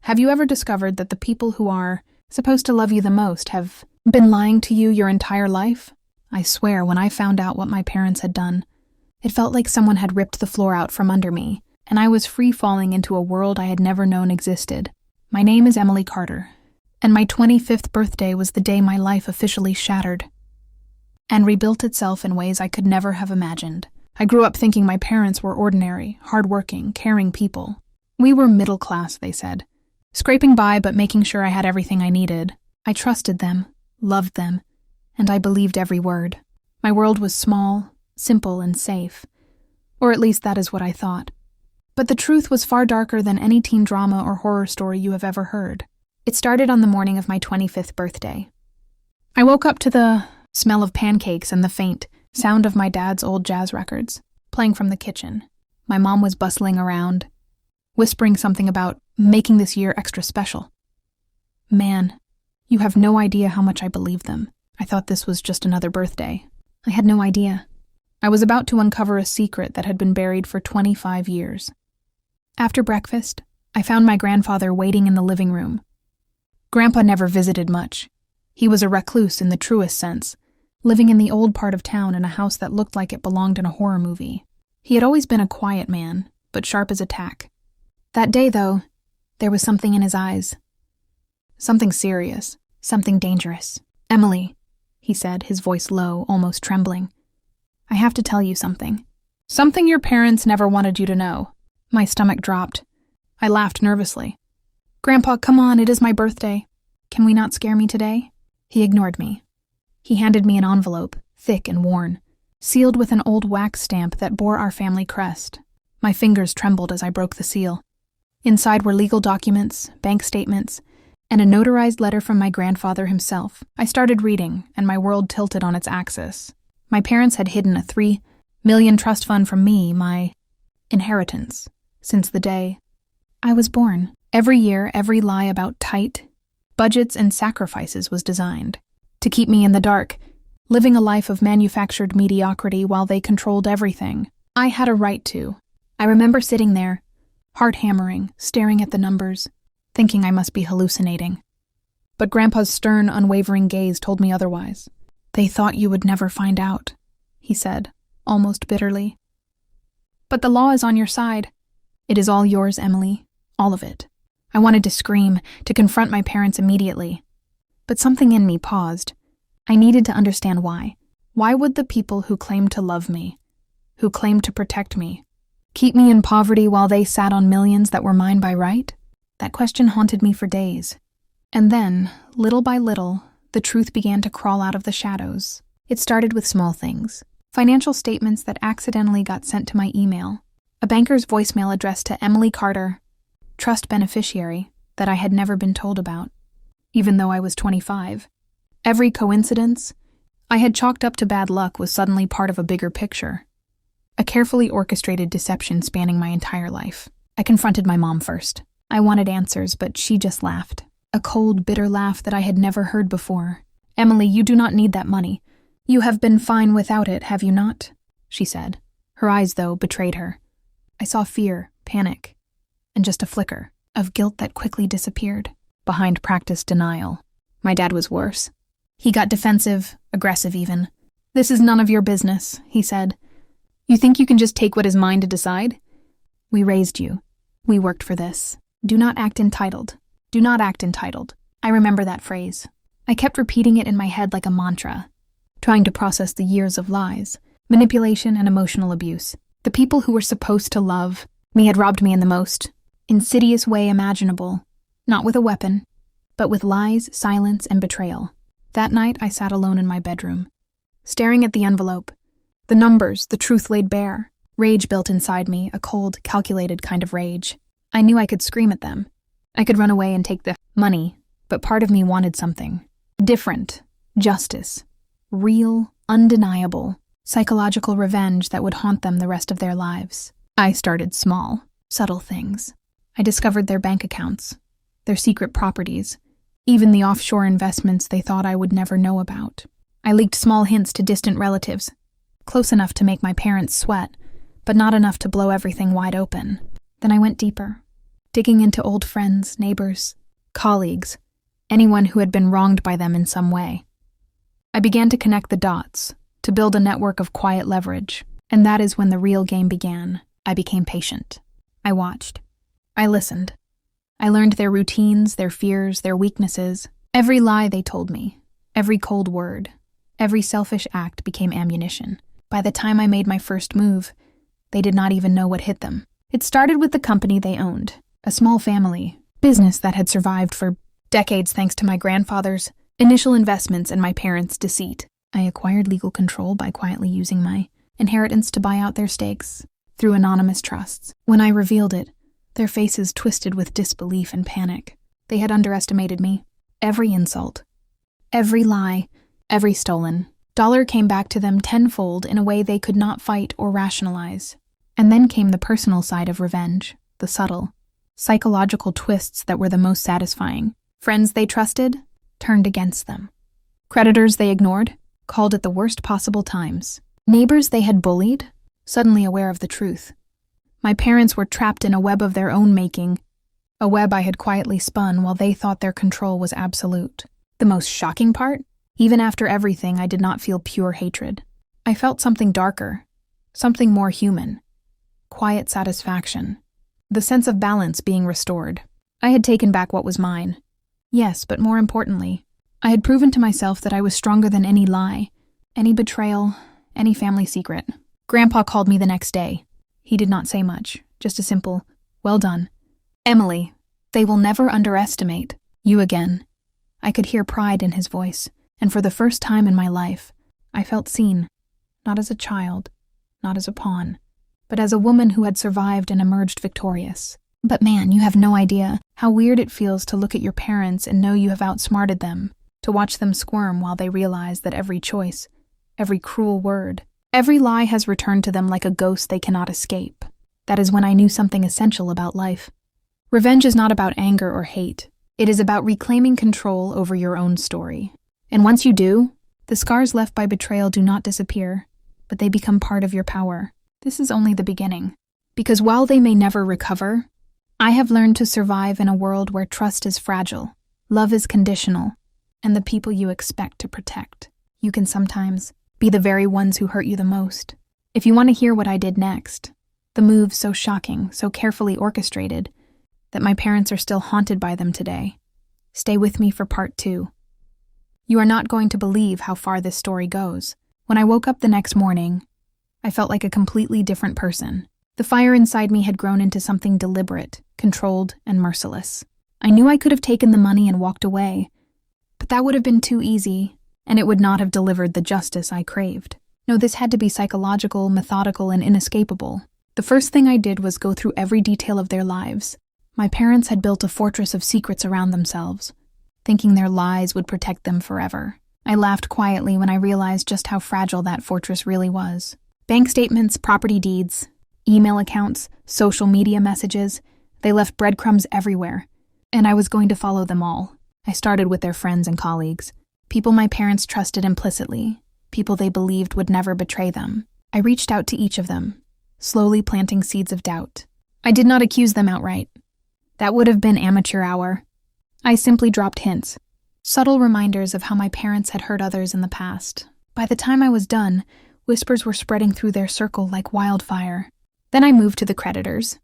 Have you ever discovered that the people who are supposed to love you the most have been lying to you your entire life? I swear, when I found out what my parents had done, it felt like someone had ripped the floor out from under me, and I was free-falling into a world I had never known existed. My name is Emily Carter, and my 25th birthday was the day my life officially shattered and rebuilt itself in ways I could never have imagined. I grew up thinking my parents were ordinary, hardworking, caring people. We were middle class, they said, scraping by but making sure I had everything I needed. I trusted them, loved them, and I believed every word. My world was small, simple, and safe. Or at least that is what I thought. But the truth was far darker than any teen drama or horror story you have ever heard. It started on the morning of my 25th birthday. I woke up to the smell of pancakes and the faint sound of my dad's old jazz records playing from the kitchen. My mom was bustling around, whispering something about making this year extra special. Man, you have no idea how much I believed them. I thought this was just another birthday. I had no idea. I was about to uncover a secret that had been buried for 25 years. After breakfast, I found my grandfather waiting in the living room. Grandpa never visited much. He was a recluse in the truest sense, living in the old part of town in a house that looked like it belonged in a horror movie. He had always been a quiet man, but sharp as a tack. That day, though, there was something in his eyes. Something serious, something dangerous. "Emily," he said, his voice low, almost trembling. "I have to tell you something. Something your parents never wanted you to know." My stomach dropped. I laughed nervously. "Grandpa, come on, it is my birthday. Can we not scare me today?" He ignored me. He handed me an envelope, thick and worn, sealed with an old wax stamp that bore our family crest. My fingers trembled as I broke the seal. Inside were legal documents, bank statements, and a notarized letter from my grandfather himself. I started reading, and my world tilted on its axis. My parents had hidden a $3 million trust fund from me, my inheritance, since the day I was born. Every year, every lie about tight budgets and sacrifices was designed to keep me in the dark, living a life of manufactured mediocrity while they controlled everything. I had a right to. I remember sitting there, heart hammering, staring at the numbers, thinking I must be hallucinating. But Grandpa's stern, unwavering gaze told me otherwise. "They thought you would never find out," he said, almost bitterly. "But the law is on your side. It is all yours, Emily, all of it." I wanted to scream, to confront my parents immediately. But something in me paused. I needed to understand why. Why would the people who claimed to love me, who claimed to protect me, keep me in poverty while they sat on millions that were mine by right? That question haunted me for days. And then, little by little, the truth began to crawl out of the shadows. It started with small things. Financial statements that accidentally got sent to my email. A banker's voicemail addressed to Emily Carter, trust beneficiary, that I had never been told about, even though I was 25. Every coincidence I had chalked up to bad luck was suddenly part of a bigger picture. A carefully orchestrated deception spanning my entire life. I confronted my mom first. I wanted answers, but she just laughed. A cold, bitter laugh that I had never heard before. "Emily, you do not need that money. You have been fine without it, have you not?" she said. Her eyes, though, betrayed her. I saw fear, panic, and just a flicker of guilt that quickly disappeared behind practiced denial. My dad was worse. He got defensive, aggressive even. "This is none of your business," he said. "You think you can just take what is mine to decide? We raised you. We worked for this. Do not act entitled. Do not act entitled." I remember that phrase. I kept repeating it in my head like a mantra, trying to process the years of lies, manipulation, and emotional abuse. The people who were supposed to love me had robbed me in the most insidious way imaginable, not with a weapon, but with lies, silence, and betrayal. That night, I sat alone in my bedroom, staring at the envelope, the numbers, the truth laid bare. Rage built inside me, a cold, calculated kind of rage. I knew I could scream at them. I could run away and take the money, but part of me wanted something different, justice, real, undeniable, psychological revenge that would haunt them the rest of their lives. I started small, subtle things. I discovered their bank accounts, their secret properties, even the offshore investments they thought I would never know about. I leaked small hints to distant relatives, close enough to make my parents sweat, but not enough to blow everything wide open. Then I went deeper digging into old friends, neighbors, colleagues, anyone who had been wronged by them in some way. I began to connect the dots, to build a network of quiet leverage, and that is when the real game began. I became patient. I watched. I listened. I learned their routines, their fears, their weaknesses. Every lie they told me, every cold word, every selfish act became ammunition. By the time I made my first move, they did not even know what hit them. It started with the company they owned, a small family business that had survived for decades thanks to my grandfather's initial investments and my parents' deceit. I acquired legal control by quietly using my inheritance to buy out their stakes through anonymous trusts. When I revealed it, their faces twisted with disbelief and panic. They had underestimated me. Every insult, every lie, every stolen dollar came back to them tenfold in a way they could not fight or rationalize. And then came the personal side of revenge, the subtle, psychological twists that were the most satisfying. Friends they trusted turned against them. Creditors they ignored called at the worst possible times. Neighbors they had bullied, suddenly aware of the truth. My parents were trapped in a web of their own making, a web I had quietly spun while they thought their control was absolute. The most shocking part? Even after everything, I did not feel pure hatred. I felt something darker, something more human. Quiet satisfaction. The sense of balance being restored. I had taken back what was mine. Yes, but more importantly, I had proven to myself that I was stronger than any lie, any betrayal, any family secret. Grandpa called me the next day. He did not say much, just a simple, "Well done. Emily, they will never underestimate you again." I could hear pride in his voice, and for the first time in my life, I felt seen, not as a child, not as a pawn, but as a woman who had survived and emerged victorious. But man, you have no idea how weird it feels to look at your parents and know you have outsmarted them, to watch them squirm while they realize that every choice, every cruel word, every lie has returned to them like a ghost they cannot escape. That is when I knew something essential about life. Revenge is not about anger or hate. It is about reclaiming control over your own story. And once you do, the scars left by betrayal do not disappear, but they become part of your power. This is only the beginning. Because while they may never recover, I have learned to survive in a world where trust is fragile, love is conditional, and the people you expect to protect, you can sometimes be the very ones who hurt you the most. If you want to hear what I did next, the moves so shocking, so carefully orchestrated, that my parents are still haunted by them today, stay with me for part 2. You are not going to believe how far this story goes. When I woke up the next morning, I felt like a completely different person. The fire inside me had grown into something deliberate, controlled, and merciless. I knew I could have taken the money and walked away, but that would have been too easy, and it would not have delivered the justice I craved. No, this had to be psychological, methodical, and inescapable. The first thing I did was go through every detail of their lives. My parents had built a fortress of secrets around themselves, thinking their lies would protect them forever. I laughed quietly when I realized just how fragile that fortress really was. Bank statements, property deeds, email accounts, social media messages, they left breadcrumbs everywhere, and I was going to follow them all. I started with their friends and colleagues, people my parents trusted implicitly, people they believed would never betray them. I reached out to each of them, slowly planting seeds of doubt. I did not accuse them outright. That would have been amateur hour. I simply dropped hints, subtle reminders of how my parents had hurt others in the past. By the time I was done, whispers were spreading through their circle like wildfire. Then I moved to the creditors.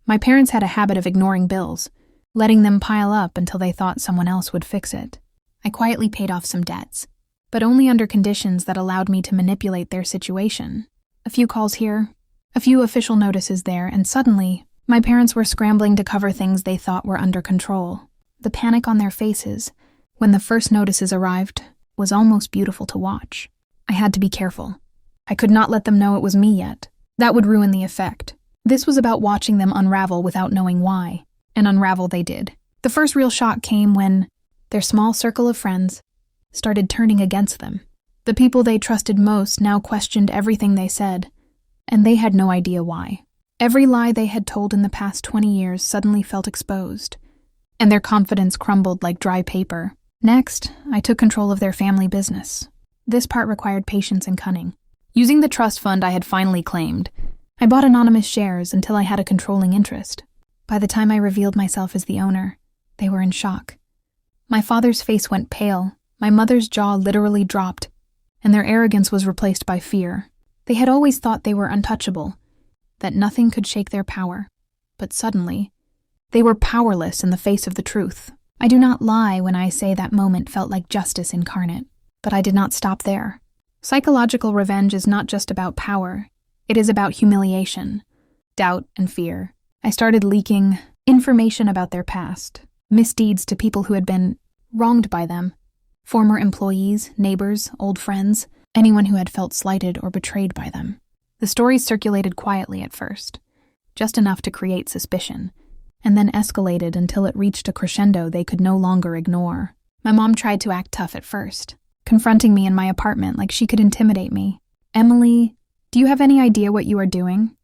My parents had a habit of ignoring bills, letting them pile up until they thought someone else would fix it. I quietly paid off some debts, but only under conditions that allowed me to manipulate their situation. A few calls here, a few official notices there, and suddenly, my parents were scrambling to cover things they thought were under control. The panic on their faces, when the first notices arrived, was almost beautiful to watch. I had to be careful. I could not let them know it was me yet. That would ruin the effect. This was about watching them unravel without knowing why, and unravel they did. The first real shock came when their small circle of friends started turning against them. The people they trusted most now questioned everything they said, and they had no idea why. Every lie they had told in the past 20 years suddenly felt exposed, and their confidence crumbled like dry paper. Next, I took control of their family business. This part required patience and cunning. Using the trust fund I had finally claimed, I bought anonymous shares until I had a controlling interest. By the time I revealed myself as the owner, they were in shock. My father's face went pale, my mother's jaw literally dropped, and their arrogance was replaced by fear. They had always thought they were untouchable, that nothing could shake their power. But suddenly, they were powerless in the face of the truth. I do not lie when I say that moment felt like justice incarnate. But I did not stop there. Psychological revenge is not just about power. It is about humiliation, doubt, and fear. I started leaking information about their past, misdeeds to people who had been wronged by them, former employees, neighbors, old friends, anyone who had felt slighted or betrayed by them. The stories circulated quietly at first, just enough to create suspicion, and then escalated until it reached a crescendo they could no longer ignore. My mom tried to act tough at first, confronting me in my apartment like she could intimidate me. "Emily, do you have any idea what you are doing?"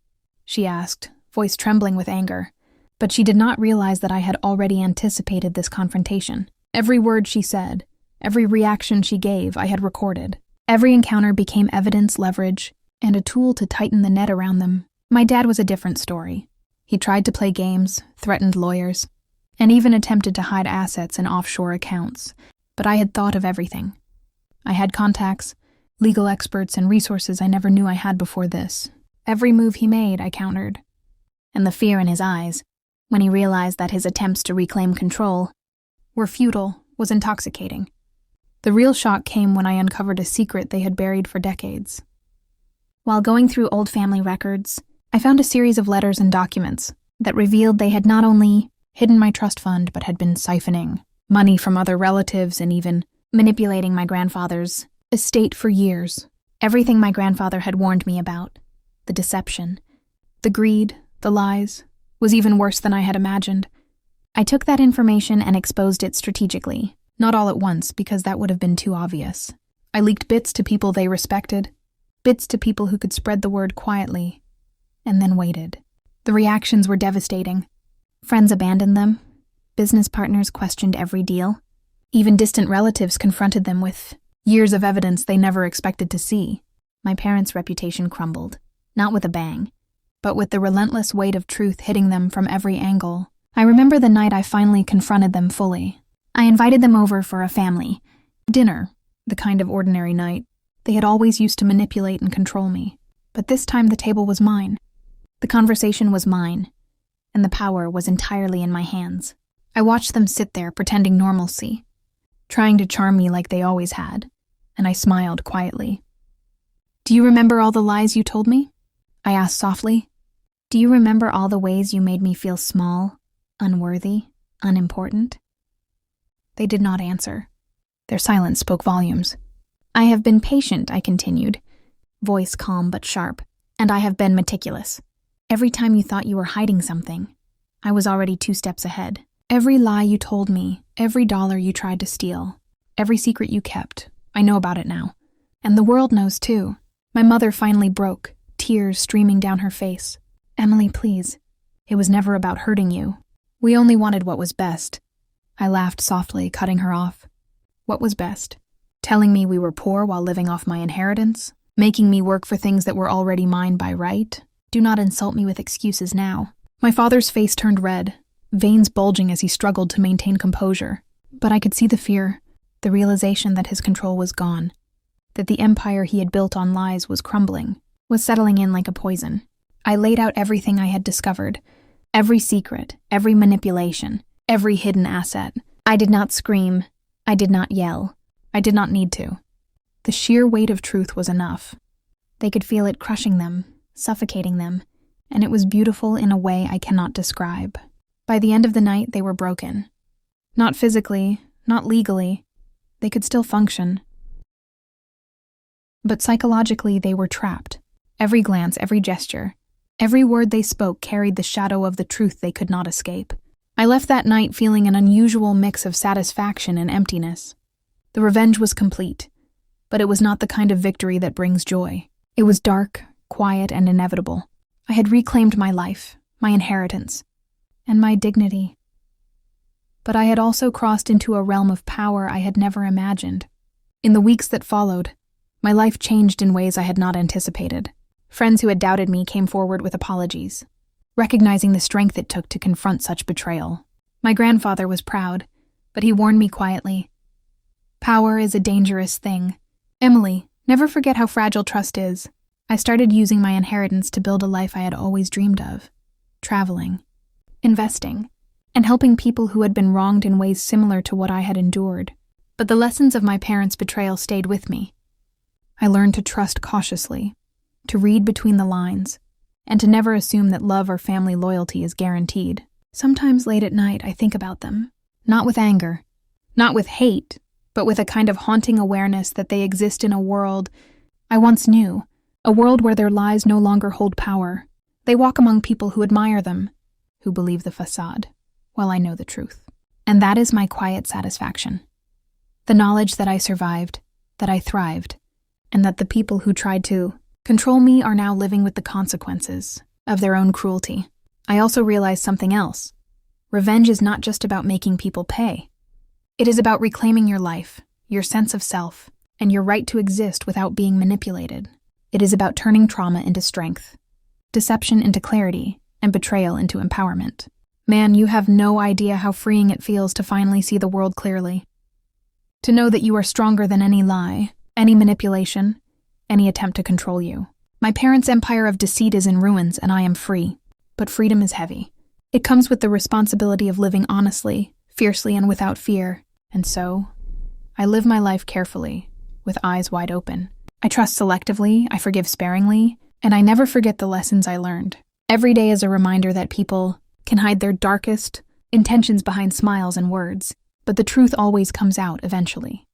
she asked, voice trembling with anger. But she did not realize that I had already anticipated this confrontation. Every word she said, every reaction she gave, I had recorded. Every encounter became evidence, leverage, and a tool to tighten the net around them. My dad was a different story. He tried to play games, threatened lawyers, and even attempted to hide assets in offshore accounts. But I had thought of everything. I had contacts, legal experts, and resources I never knew I had before this. Every move he made, I countered. And the fear in his eyes, when he realized that his attempts to reclaim control were futile, was intoxicating. The real shock came when I uncovered a secret they had buried for decades. While going through old family records, I found a series of letters and documents that revealed they had not only hidden my trust fund but had been siphoning money from other relatives and even manipulating my grandfather's estate for years. Everything my grandfather had warned me about, the deception, the greed, the lies, was even worse than I had imagined. I took that information and exposed it strategically, not all at once because that would have been too obvious. I leaked bits to people they respected, bits to people who could spread the word quietly, and then waited. The reactions were devastating. Friends abandoned them, business partners questioned every deal. Even distant relatives confronted them with years of evidence they never expected to see. My parents' reputation crumbled, not with a bang, but with the relentless weight of truth hitting them from every angle. I remember the night I finally confronted them fully. I invited them over for a family dinner, the kind of ordinary night. They had always used to manipulate and control me, but this time the table was mine. The conversation was mine, and the power was entirely in my hands. I watched them sit there pretending normalcy, trying to charm me like they always had, and I smiled quietly. "Do you remember all the lies you told me?" I asked softly. "Do you remember all the ways you made me feel small, unworthy, unimportant?" They did not answer. Their silence spoke volumes. "I have been patient," I continued, voice calm but sharp, "and I have been meticulous. Every time you thought you were hiding something, I was already 2 steps ahead. Every lie you told me, every dollar you tried to steal, every secret you kept, I know about it now. And the world knows too." My mother finally broke, tears streaming down her face. "Emily, please. It was never about hurting you. We only wanted what was best." I laughed softly, cutting her off. What was best? Telling me we were poor while living off my inheritance? Making me work for things that were already mine by right? Do not insult me with excuses now. My father's face turned red, veins bulging as he struggled to maintain composure. But I could see the fear, the realization that his control was gone, that the empire he had built on lies was crumbling, was settling in like a poison. I laid out everything I had discovered, every secret, every manipulation, every hidden asset. I did not scream. I did not yell. I did not need to. The sheer weight of truth was enough. They could feel it crushing them, suffocating them, and it was beautiful in a way I cannot describe. By the end of the night, they were broken. Not physically, not legally. They could still function. But psychologically, they were trapped. Every glance, every gesture, every word they spoke carried the shadow of the truth they could not escape. I left that night feeling an unusual mix of satisfaction and emptiness. The revenge was complete, but it was not the kind of victory that brings joy. It was dark, quiet, and inevitable. I had reclaimed my life, my inheritance, and my dignity. But I had also crossed into a realm of power I had never imagined. In the weeks that followed, my life changed in ways I had not anticipated. Friends who had doubted me came forward with apologies. recognizing the strength it took to confront such betrayal. My grandfather was proud, but he warned me quietly. Power is a dangerous thing. Emily, never forget how fragile trust is. I started using my inheritance to build a life I had always dreamed of. Traveling, investing, and helping people who had been wronged in ways similar to what I had endured. But the lessons of my parents' betrayal stayed with me. I learned to trust cautiously, to read between the lines, and to never assume that love or family loyalty is guaranteed. Sometimes late at night I think about them, not with anger, not with hate, but with a kind of haunting awareness that they exist in a world I once knew, a world where their lies no longer hold power. They walk among people who admire them, who believe the facade, while I know the truth. And that is my quiet satisfaction. The knowledge that I survived, that I thrived, and that the people who tried to control me are now living with the consequences of their own cruelty. I also realized something else. Revenge is not just about making people pay. It is about reclaiming your life, your sense of self, and your right to exist without being manipulated. It is about turning trauma into strength, deception into clarity, and betrayal into empowerment. Man, you have no idea how freeing it feels to finally see the world clearly. To know that you are stronger than any lie, any manipulation, any attempt to control you. My parents' empire of deceit is in ruins, and I am free. But freedom is heavy. It comes with the responsibility of living honestly, fiercely, and without fear. And so, I live my life carefully, with eyes wide open. I trust selectively, I forgive sparingly, and I never forget the lessons I learned. Every day is a reminder that people can hide their darkest intentions behind smiles and words, but the truth always comes out eventually.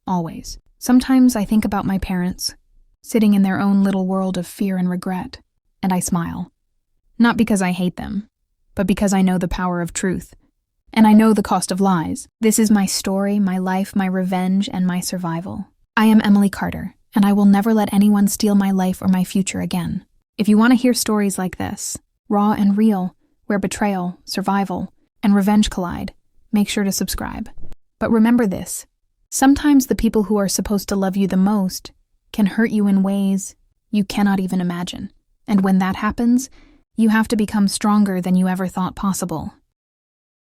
Always. Sometimes I think about my parents, sitting in their own little world of fear and regret, and I smile. Not because I hate them, but because I know the power of truth, and I know the cost of lies. This is my story, my life, my revenge, and my survival. I am Emily Carter, and I will never let anyone steal my life or my future again. If you want to hear stories like this, raw and real, where betrayal, survival, and revenge collide, make sure to subscribe. But remember this, sometimes the people who are supposed to love you the most can hurt you in ways you cannot even imagine. And when that happens, you have to become stronger than you ever thought possible.